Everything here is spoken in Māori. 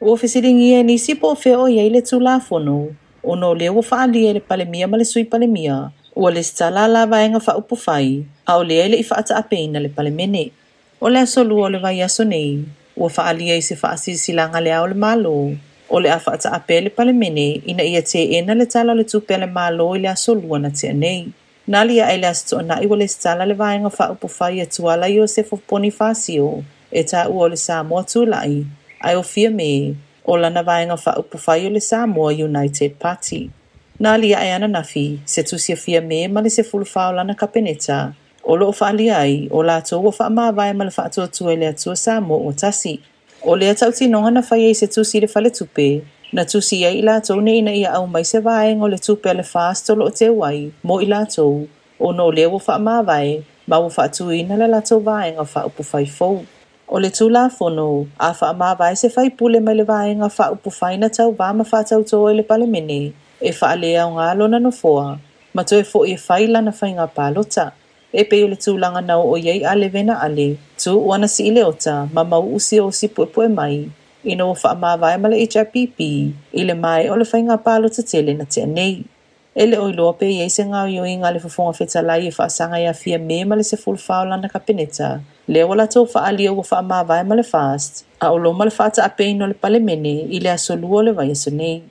Ua fesilingia nisi po feo iai le tulafono, o no lea ua faalia le palemia ma le sui palemia, ua le stala la vaenga faupu fai, a o lea le i faata apeina le palemene. O le asolua o le vai aso nei, ua faalia i se faasisilanga le au le malo, o le a faata ape le palemene ina ia te ena le tala le tupe le malo i le asolua na te anei. Nali a ele asto na iwa le stala le vaenga faupu fai atuala i o se foponi fasio, e ta ua le Samoa tulai, ai o fia me, o lana vaenga whaupu whai o le Samoa United Party. Nā lia ai ana nafi, se tusia fia me ma le se fulufao lana kapeneta, o loo whaalia ai, o lātou o whaama vai ma le whaatua tua le atua Samoa o tasi. O le atau tinonga na whai se tusi le whale tupe, na tusi ai i lātou ne ina ia au mai se vaenga o le tupe le whaasto lo o te wai, mo i lātou, o no lea o whaama vai, ma o whaatu ina le lātou vaenga whaupu whai fou. O le tulafono, a whaama vai se whai pule mai le vaenga whaupu whai na tau vama whaatau toa le palemene, e whaalea o ngā lona no foa, ma toe fo i whai lana whai ngā pālota. E pe o le tūlanga nau o iei ale vena ale, tu uana si ile ota, ma mau usi o si pue mai, ina o whaama vai ma le HRPP, ile mai o le whai ngā pālota tele na te anei. Ele o iloa pe iei se ngā ioi ngā le whafonga whetalai e whaasanga ia fia me ma le se fulfao lana kapeneta, lea wala tau whaalia ua whaama vai ma le fast, a o lo ma le whaata apeino le palemene i le asolua le vai aso nei.